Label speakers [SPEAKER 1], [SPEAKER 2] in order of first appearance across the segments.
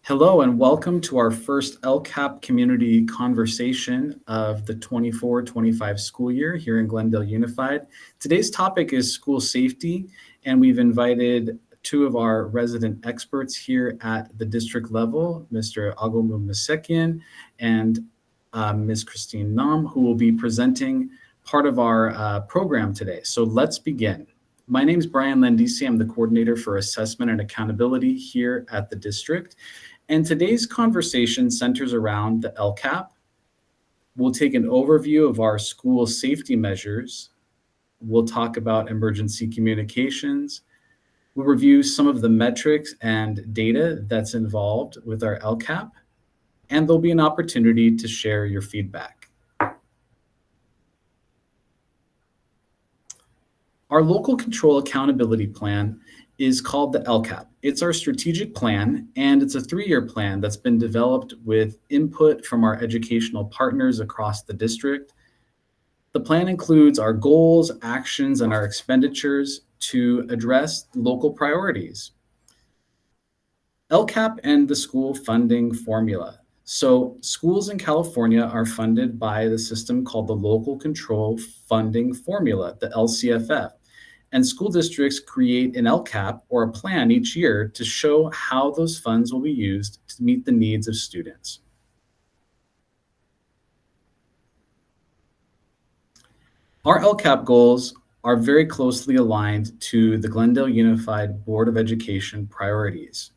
[SPEAKER 1] Hello and welcome to our first LCAP community conversation of the 24-25 school year here in Glendale Unified. Today's topic is school safety, and we've invited two of our resident experts here at the district level, Mr. Agomu Masekian and Ms. Christine Nam, who will be presenting part of our program today. So let's begin. My name is Brian Landisi. I'm the coordinator for assessment and accountability here at the district. And today's conversation centers around the LCAP. We'll take an overview of our school safety measures. We'll talk about emergency communications. We'll review some of the metrics and data that's involved with our LCAP. And there'll be an opportunity to share your feedback. Our local control accountability plan is called the LCAP. It's our strategic plan, and it's a 3-year plan that's been developed with input from our educational partners across the district. The plan includes our goals, actions, and our expenditures to address local priorities. LCAP and the school funding formula. So schools in California are funded by the system called the Local Control Funding Formula, the LCFF. And school districts create an LCAP or a plan each year to show how those funds will be used to meet the needs of students. Our LCAP goals are very closely aligned to the Glendale Unified Board of Education priorities.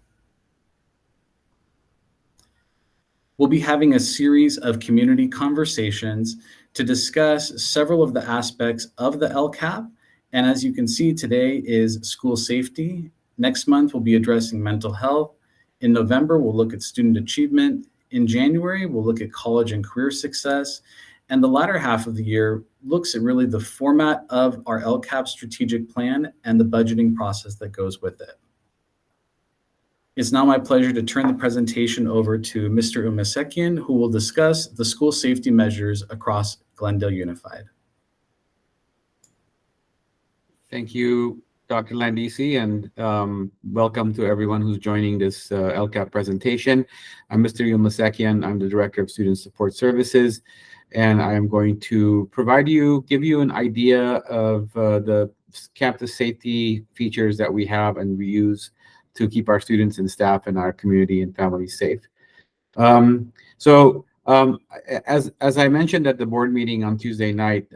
[SPEAKER 1] We'll be having a series of community conversations to discuss several of the aspects of the LCAP. And as you can see, today is school safety. Next month, we'll be addressing mental health. In November, we'll look at student achievement. In January, we'll look at college and career success. And the latter half of the year looks at really the format of our LCAP strategic plan and the budgeting process that goes with it. It's now my pleasure to turn the presentation over to Mr. Umasekian, who will discuss the school safety measures across Glendale Unified.
[SPEAKER 2] Thank you, Dr. Landisi, and welcome to everyone who's joining this LCAP presentation. I'm Mr. Umasekian. I'm the Director of Student Support Services, and I am going to give you an idea of the campus safety features that we have and we use to keep our students and staff and our community and families safe. As I mentioned at the board meeting on Tuesday night,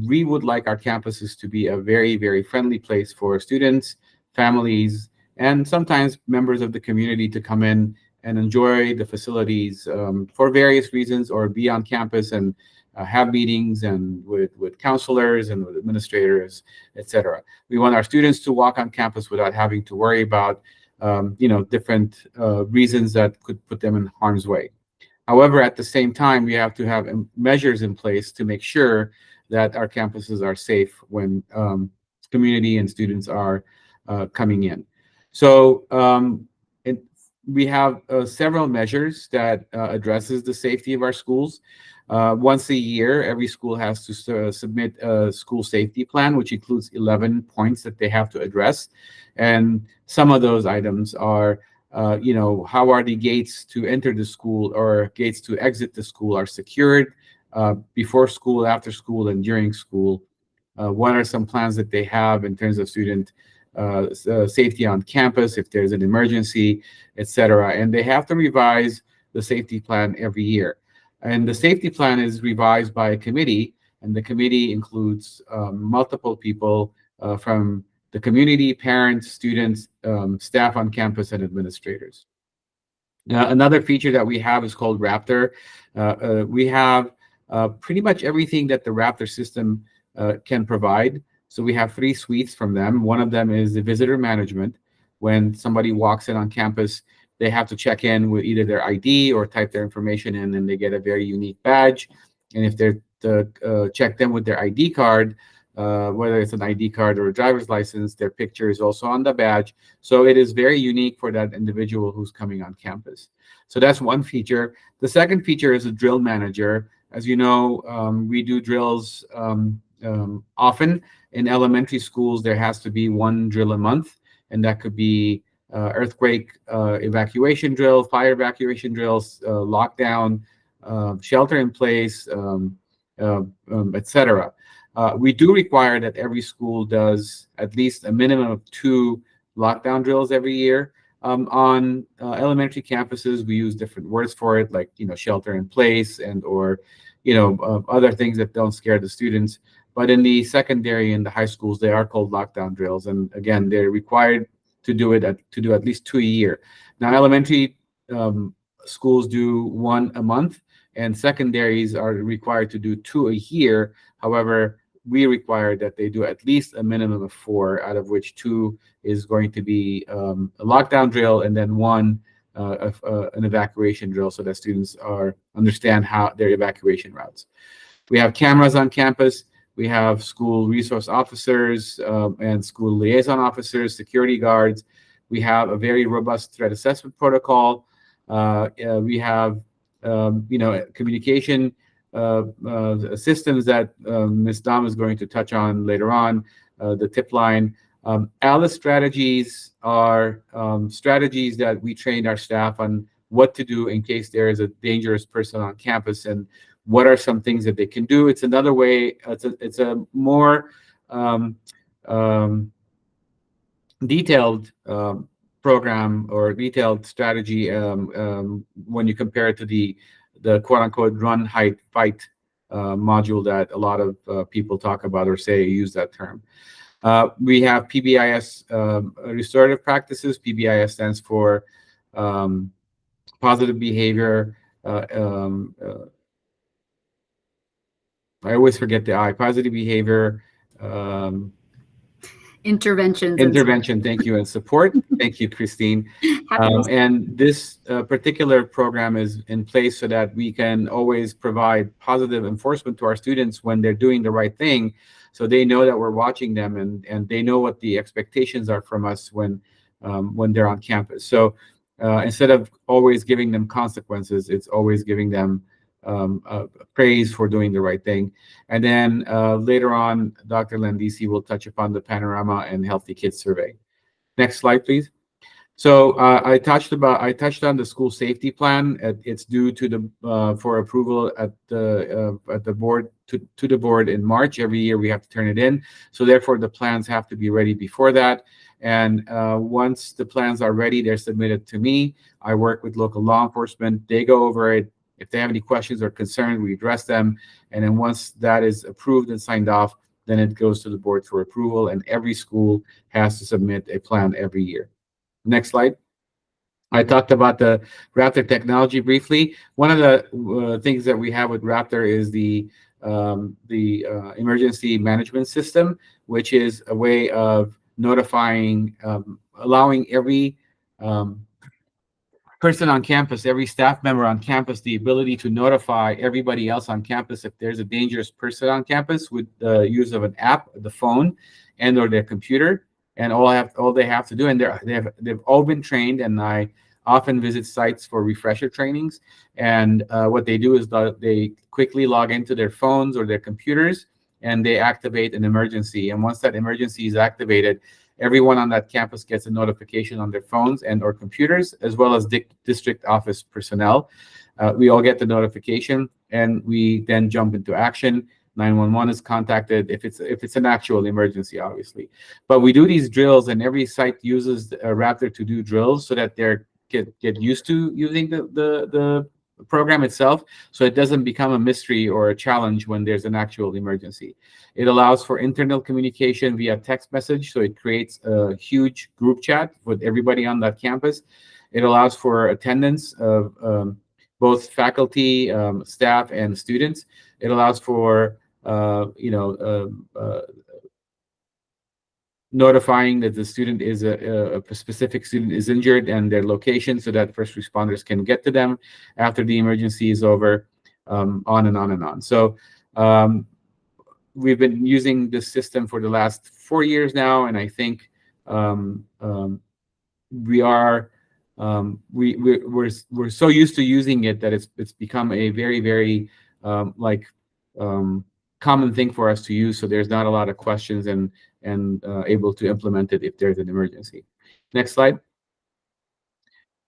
[SPEAKER 2] we would like our campuses to be a very, very friendly place for students, families, and sometimes members of the community to come in and enjoy the facilities for various reasons, or be on campus and have meetings and with counselors and with administrators, etc. We want our students to walk on campus without having to worry about different reasons that could put them in harm's way. However, at the same time, we have to have measures in place to make sure that our campuses are safe when community and students are coming in. So we have several measures that addresses the safety of our schools. Once a year, every school has to submit a school safety plan, which includes 11 points that they have to address. And some of those items are how are the gates to enter the school or gates to exit the school are secured before school, after school, and during school? What are some plans that they have in terms of student safety on campus if there's an emergency, etc.? And they have to revise the safety plan every year. And the safety plan is revised by a committee, and the committee includes multiple people from the community, parents, students, staff on campus, and administrators. Another feature that we have is called Raptor. We have pretty much everything that the Raptor system can provide. So we have 3 suites from them. One of them is the visitor management. When somebody walks in on campus, they have to check in with either their ID or type their information in, and they get a very unique badge. And if they're check them with their ID card, whether it's an ID card or a driver's license, their picture is also on the badge. So it is very unique for that individual who's coming on campus. So that's one feature. The second feature is a drill manager. As you know, we do drills often. In elementary schools, there has to be 1 drill a month, and that could be earthquake evacuation drill, fire evacuation drills, lockdown, shelter in place, etc. We do require that every school does at least a minimum of 2 lockdown drills every year. On elementary campuses, we use different words for it, like shelter in place and or other things that don't scare the students. But in the secondary and the high schools, they are called lockdown drills, and again, they're required to do at least 2 a year. Now, elementary schools do 1 a month, and secondaries are required to do 2 a year. However, we require that they do at least a minimum of 4, out of which 2 is going to be a lockdown drill, and then 1 an evacuation drill, so that students understand how their evacuation routes. We have cameras on campus. We have school resource officers and school liaison officers, security guards. We have a very robust threat assessment protocol. We have communication systems that Ms. Dam is going to touch on later on, the tip line. ALICE strategies are strategies that we train our staff on what to do in case there is a dangerous person on campus, and what are some things that they can do. It's another way, it's a more detailed program or detailed strategy when you compare it to the quote-unquote run, hide, fight module that a lot of people talk about or use that term. We have PBIS restorative practices. PBIS stands for positive behavior. I always forget the I. Positive behavior. Intervention. Thank you, and support. Thank you, Christine. And this particular program is in place so that we can always provide positive enforcement to our students when they're doing the right thing, so they know that we're watching them, and they know what the expectations are from us when they're on campus. So instead of always giving them consequences, it's always giving them praise for doing the right thing. And then later on, Dr. Landisi will touch upon the Panorama and Healthy Kids Survey. Next slide, please. So I touched on the school safety plan. It's due to the for approval at the board to the board in March. Every year we have to turn it in. So therefore, the plans have to be ready before that. And once the plans are ready, they're submitted to me. I work with local law enforcement. They go over it. If they have any questions or concerns, we address them. And then once that is approved and signed off, then it goes to the board for approval. And every school has to submit a plan every year. Next slide. I talked about the Raptor technology briefly. One of the things that we have with Raptor is the emergency management system, which is a way of notifying, allowing every person on campus, every staff member on campus, the ability to notify everybody else on campus if there's a dangerous person on campus with the use of an app, the phone, and or their computer. And all they have to do, and they've all been trained, and I often visit sites for refresher trainings. And what they do is they quickly log into their phones or their computers, and they activate an emergency. And once that emergency is activated, everyone on that campus gets a notification on their phones and or computers, as well as district office personnel. We all get the notification, and we then jump into action. 911 is contacted if it's an actual emergency, obviously. But we do these drills, and every site uses Raptor to do drills so that they're get used to using the program itself, so it doesn't become a mystery or a challenge when there's an actual emergency. It allows for internal communication via text message, so it creates a huge group chat with everybody on that campus. It allows for attendance of both faculty, staff, and students. It allows for notifying that the student is a specific student is injured and their location, so that first responders can get to them after the emergency is over, on and on and on. So we've been using this system for the last 4 years now, and I think we're so used to using it that it's become a very, very common thing for us to use. So there's not a lot of questions, and able to implement it if there's an emergency. Next slide.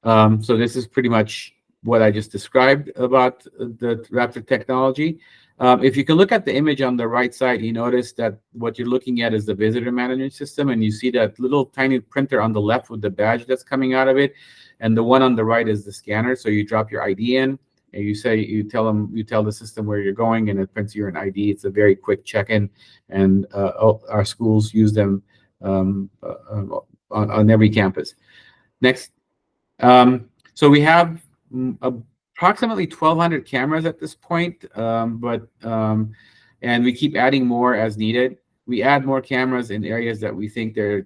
[SPEAKER 2] So this is pretty much what I just described about the Raptor technology. If you can look at the image on the right side, you notice that what you're looking at is the visitor management system, and you see that little tiny printer on the left with the badge that's coming out of it, and the one on the right is the scanner. So you drop your ID in, and you tell the system where you're going, and it prints you an ID. It's a very quick check-in, and our schools use them on every campus. Next. So we have approximately 1,200 cameras at this point, and we keep adding more as needed. We add more cameras in areas that we think they're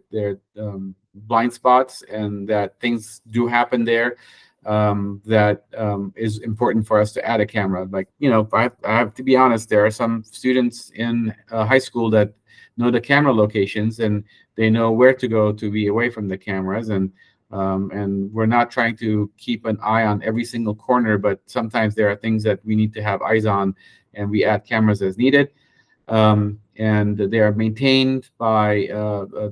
[SPEAKER 2] blind spots and that things do happen there. That is important for us to add a camera. Like, I have to be honest, there are some students in high school that know the camera locations and they know where to go to be away from the cameras. And we're not trying to keep an eye on every single corner, but sometimes there are things that we need to have eyes on, and we add cameras as needed. And they are maintained by a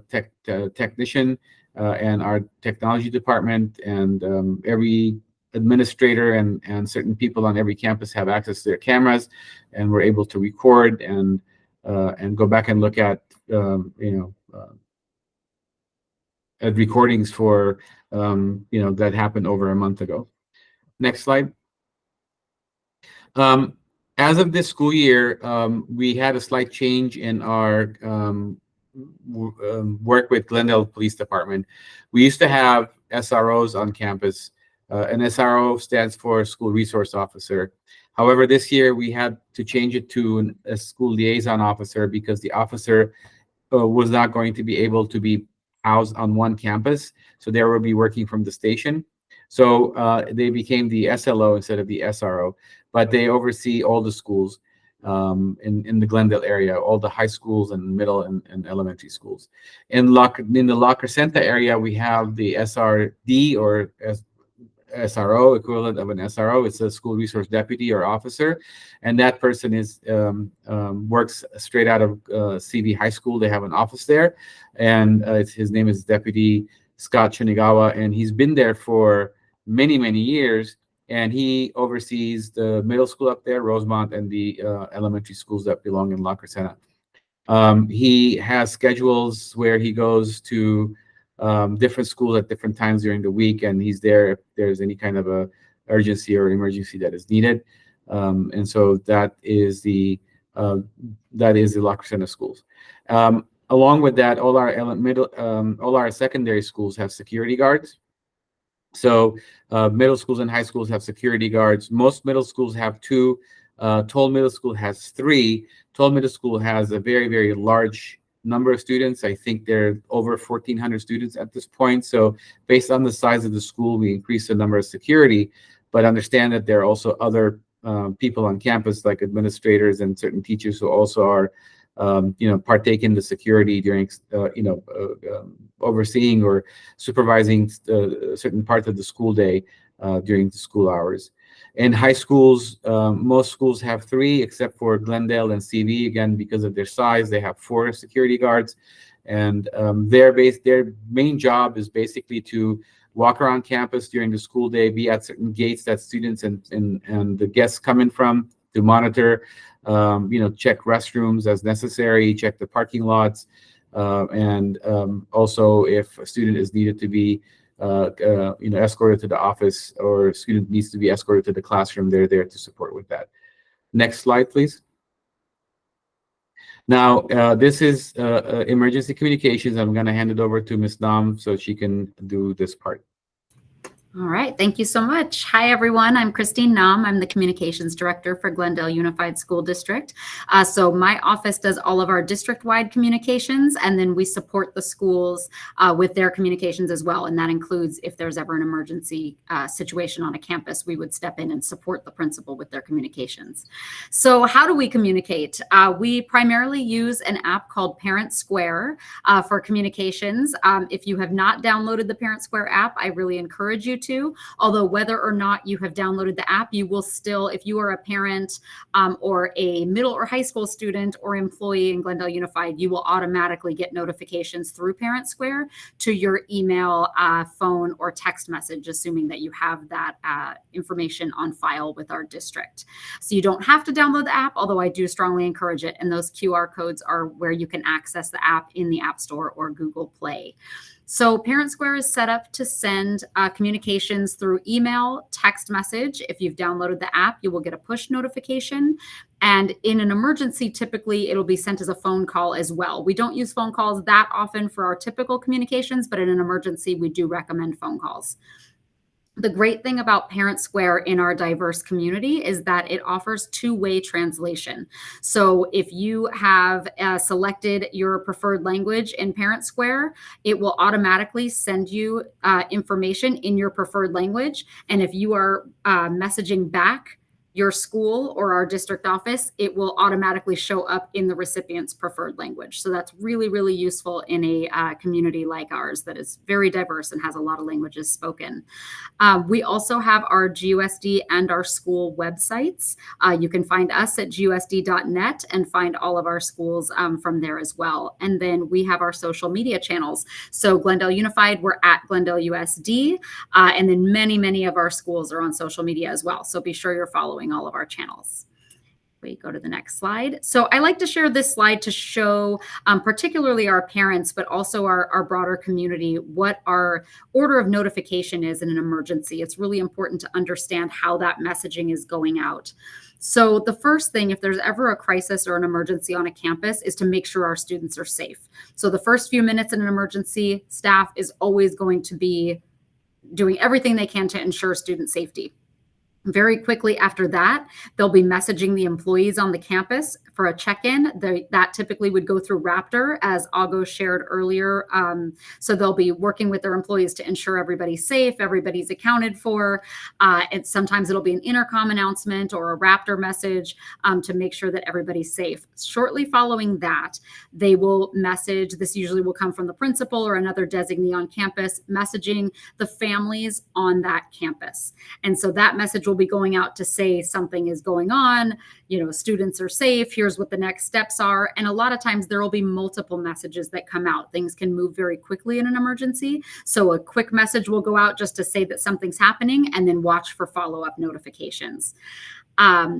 [SPEAKER 2] technician and our technology department, and every administrator and certain people on every campus have access to their cameras, and we're able to record and go back and look at recordings for that happened over a month ago. Next slide. As of this school year, we had a slight change in our work with Glendale Police Department. We used to have SROs on campus. An SRO stands for School Resource Officer. However, this year we had to change it to a School Liaison Officer because the officer was not going to be able to be housed on one campus, so they will be working from the station. So they became the SLO instead of the SRO, but they oversee all the schools in the Glendale area, all the high schools and middle and elementary schools. In the La Crescenta area, we have the SRD, or SRO, equivalent of an SRO. It's a school resource deputy or officer, and that person works straight out of CV High School. They have an office there, and his name is Deputy Scott Shinigawa, and he's been there for many years, and he oversees the middle school up there, Rosemont, and the elementary schools that belong in La Crescenta. He has schedules where he goes to different schools at different times during the week, and he's there if there's any kind of a urgency or emergency that is needed. And so that is the La Crescenta schools. Along with that, all our secondary schools have security guards. So middle schools and high schools have security guards. Most middle schools have 2. Toll Middle School has 3. Toll Middle School has a very large number of students. I think there are over 1,400 students at this point. So based on the size of the school, we increase the number of security, but understand that there are also other people on campus, like administrators and certain teachers, who also are partake in the security during overseeing or supervising certain parts of the school day during the school hours. In high schools, most schools have 3, except for Glendale and CV. Again, because of their size, they have 4 security guards, and their main job is basically to walk around campus during the school day, be at certain gates that students and the guests come in from, to monitor, check restrooms as necessary, check the parking lots, and also if a student is needed to be escorted to the office, or a student needs to be escorted to the classroom, they're there to support with that. Next slide, please. Now, this is emergency communications. I'm going to hand it over to Ms. Nam so she can do this part.
[SPEAKER 3] All right, thank you so much. Hi, everyone. I'm Christine Nam. I'm the Communications Director for Glendale Unified School District. So my office does all of our district-wide communications, and then we support the schools with their communications as well. And that includes if there's ever an emergency situation on a campus, we would step in and support the principal with their communications. So how do we communicate? We primarily use an app called Parent Square for communications. If you have not downloaded the Parent Square app, I really encourage you to. Although whether or not you have downloaded the app, you will still, if you are a parent or a middle or high school student or employee in Glendale Unified, you will automatically get notifications through Parent Square to your email, phone, or text message, assuming that you have that information on file with our district. So you don't have to download the app, although I do strongly encourage it. And those QR codes are where you can access the app in the App Store or Google Play. So Parent Square is set up to send communications through email, text message. If you've downloaded the app, you will get a push notification. And in an emergency, typically it'll be sent as a phone call as well. We don't use phone calls that often for our typical communications, but in an emergency, we do recommend phone calls. The great thing about Parent Square in our diverse community is that it offers two-way translation. So if you have selected your preferred language in Parent Square, it will automatically send you information in your preferred language. And if you are messaging back your school or our district office, it will automatically show up in the recipient's preferred language. So that's really, really useful in a community like ours that is very diverse and has a lot of languages spoken. We also have our GUSD and our school websites. You can find us at GUSD.net and find all of our schools from there as well. And then we have our social media channels. So Glendale Unified, we're at Glendale USD. And then many of our schools are on social media as well. So be sure you're following all of our channels. We go to the next slide. So I like to share this slide to show particularly our parents, but also our broader community, what our order of notification is in an emergency. It's really important to understand how that messaging is going out. So the first thing, if there's ever a crisis or an emergency on a campus, is to make sure our students are safe. So the first few minutes in an emergency, staff is always going to be doing everything they can to ensure student safety. Very quickly after that, they'll be messaging the employees on the campus for a check-in. That typically would go through Raptor, as Ago shared earlier. So they'll be working with their employees to ensure everybody's safe, everybody's accounted for. And sometimes it'll be an intercom announcement or a Raptor message to make sure that everybody's safe. Shortly following that, they will message, this usually will come from the principal or another designee on campus, messaging the families on that campus. And so that message will be going out to say something is going on, students are safe, here's what the next steps are. And a lot of times there will be multiple messages that come out. Things can move very quickly in an emergency. So a quick message will go out just to say that something's happening, and then watch for follow-up notifications.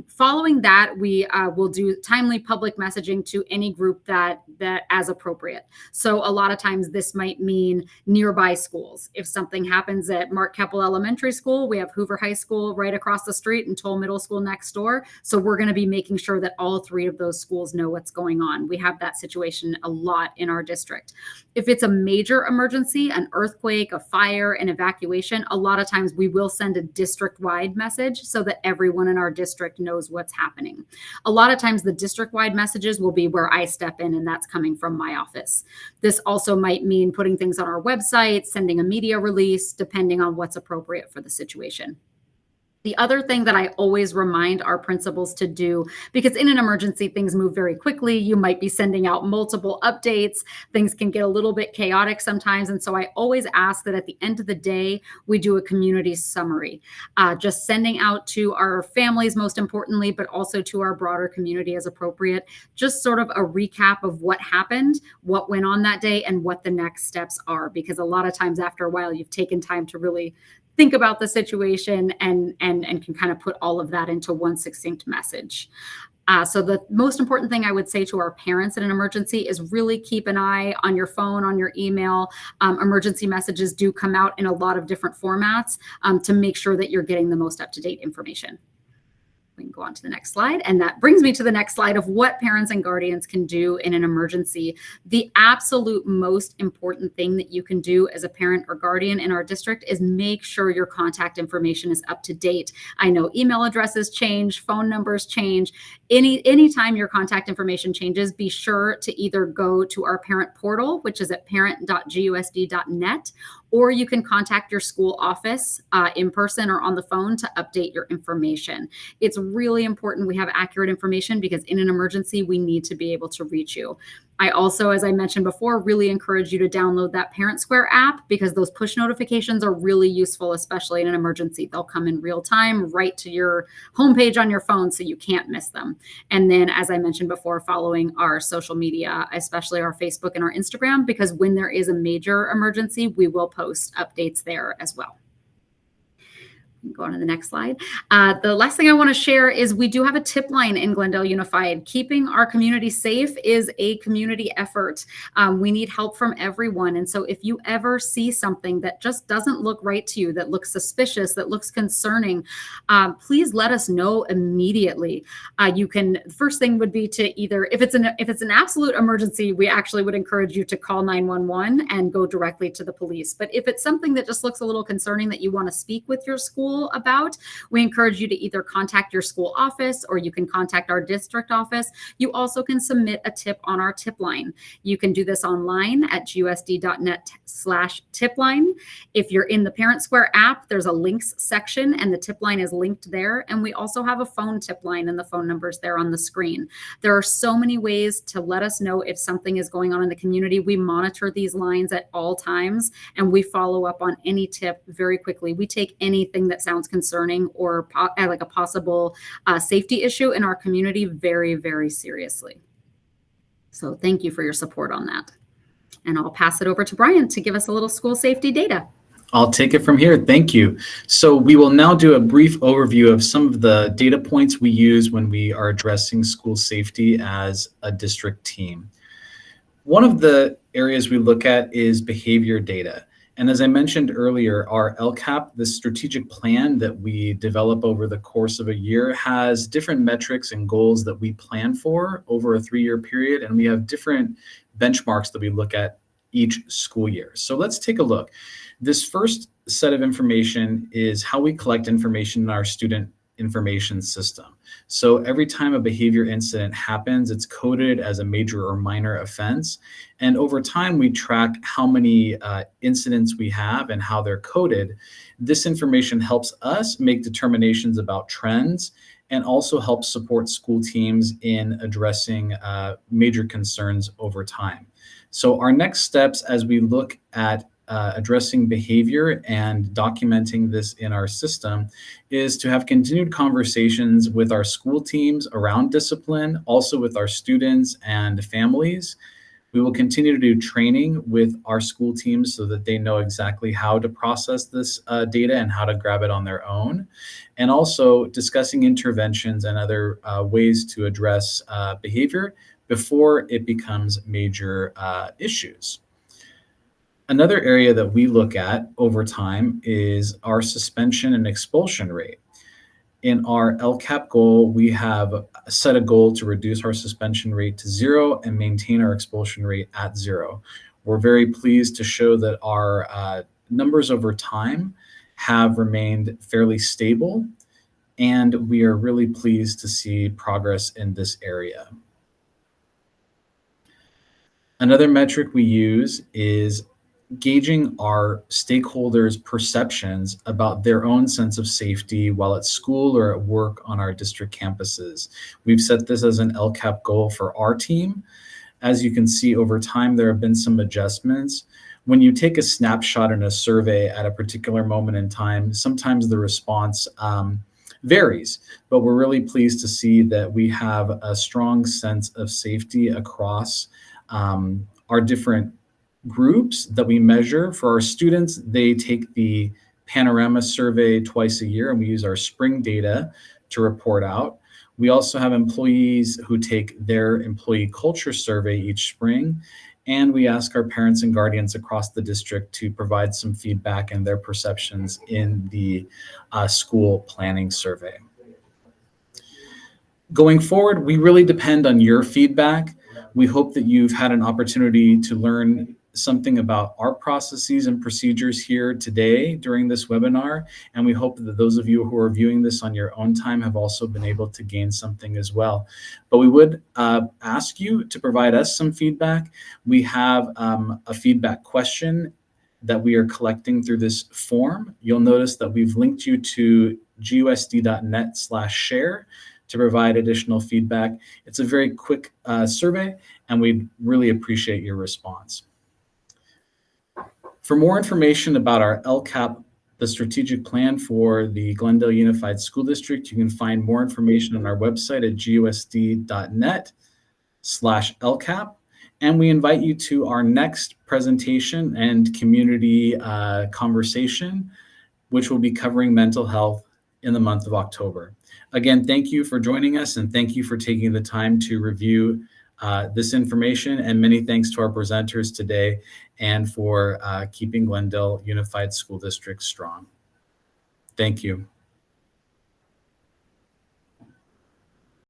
[SPEAKER 3] Following that, we will do timely public messaging to any group that as appropriate. So a lot of times this might mean nearby schools. If something happens at Mark Keppel Elementary School, we have Hoover High School right across the street and Toll Middle School next door. So we're going to be making sure that all three of those schools know what's going on. We have that situation a lot in our district. If it's a major emergency, an earthquake, a fire, an evacuation, a lot of times we will send a district-wide message so that everyone in our district knows what's happening. A lot of times the district-wide messages will be where I step in, and that's coming from my office. This also might mean putting things on our website, sending a media release, depending on what's appropriate for the situation. The other thing that I always remind our principals to do, because in an emergency, things move very quickly. You might be sending out multiple updates. Things can get a little bit chaotic sometimes. And so I always ask that at the end of the day, we do a community summary, just sending out to our families, most importantly, but also to our broader community as appropriate, just sort of a recap of what happened, what went on that day, and what the next steps are. Because a lot of times after a while, you've taken time to really think about the situation and can kind of put all of that into one succinct message. So the most important thing I would say to our parents in an emergency is really keep an eye on your phone, on your email. Emergency messages do come out in a lot of different formats to make sure that you're getting the most up-to-date information. We can go on to the next slide. And that brings me to the next slide of what parents and guardians can do in an emergency. The absolute most important thing that you can do as a parent or guardian in our district is make sure your contact information is up to date. I know email addresses change, phone numbers change. Anytime your contact information changes, be sure to either go to our parent portal, which is at parent.gusd.net, or you can contact your school office in person or on the phone to update your information. It's really important we have accurate information because in an emergency, we need to be able to reach you. I also, as I mentioned before, really encourage you to download that Parent Square app, because those push notifications are really useful, especially in an emergency. They'll come in real time right to your homepage on your phone, so you can't miss them. And then, as I mentioned before, following our social media, especially our Facebook and our Instagram, because when there is a major emergency, we will post updates there as well. Go on to the next slide. The last thing I want to share is we do have a tip line in Glendale Unified. Keeping our community safe is a community effort. We need help from everyone. And so if you ever see something that just doesn't look right to you, that looks suspicious, that looks concerning, please let us know immediately. First thing would be to either, if it's an absolute emergency, we actually would encourage you to call 911 and go directly to the police. But if it's something that just looks a little concerning that you want to speak with your school about, we encourage you to either contact your school office, or you can contact our district office. You also can submit a tip on our tip line. You can do this online at GUSD.net/tipline. If you're in the Parent Square app, there's a links section and the tip line is linked there. And we also have a phone tip line, and the phone number's there on the screen. There are so many ways to let us know if something is going on in the community. We monitor these lines at all times, and we follow up on any tip very quickly. We take anything that sounds concerning or like a possible safety issue in our community very, very seriously. So thank you for your support on that. And I'll pass it over to Brian to give us a little school safety data.
[SPEAKER 1] I'll take it from here. Thank you. So we will now do a brief overview of some of the data points we use when we are addressing school safety as a district team. One of the areas we look at is behavior data. And as I mentioned earlier, our LCAP, the strategic plan that we develop over the course of a year, has different metrics and goals that we plan for over a 3-year period. And we have different benchmarks that we look at each school year. So let's take a look. This first set of information is how we collect information in our student information system. So every time a behavior incident happens, it's coded as a major or minor offense. And over time, we track how many incidents we have and how they're coded. This information helps us make determinations about trends and also helps support school teams in addressing major concerns over time. So our next steps as we look at addressing behavior and documenting this in our system is to have continued conversations with our school teams around discipline, also with our students and families. We will continue to do training with our school teams so that they know exactly how to process this data and how to grab it on their own. And also discussing interventions and other ways to address behavior before it becomes major issues. Another area that we look at over time is our suspension and expulsion rate. In our LCAP goal, we have set a goal to reduce our suspension rate to 0 and maintain our expulsion rate at 0. We're very pleased to show that our numbers over time have remained fairly stable, and we are really pleased to see progress in this area. Another metric we use is gauging our stakeholders' perceptions about their own sense of safety while at school or at work on our district campuses. We've set this as an LCAP goal for our team. As you can see, over time, there have been some adjustments. When you take a snapshot in a survey at a particular moment in time, sometimes the response varies, but we're really pleased to see that we have a strong sense of safety across our different groups that we measure. For our students, they take the Panorama survey twice a year, and we use our spring data to report out. We also have employees who take their employee culture survey each spring, and we ask our parents and guardians across the district to provide some feedback and their perceptions in the school planning survey. Going forward, we really depend on your feedback. We hope that you've had an opportunity to learn something about our processes and procedures here today during this webinar, and we hope that those of you who are viewing this on your own time have also been able to gain something as well. But we would ask you to provide us some feedback. We have a feedback question that we are collecting through this form. You'll notice that we've linked you to GUSD.net/share to provide additional feedback. It's a very quick survey, and we'd really appreciate your response. For more information about our LCAP, the strategic plan for the Glendale Unified School District, you can find more information on our website at gusd.net/LCAP. And we invite you to our next presentation and community conversation, which will be covering mental health in the month of October. Again, thank you for joining us, and thank you for taking the time to review this information, and many thanks to our presenters today and for keeping Glendale Unified School District strong. Thank you.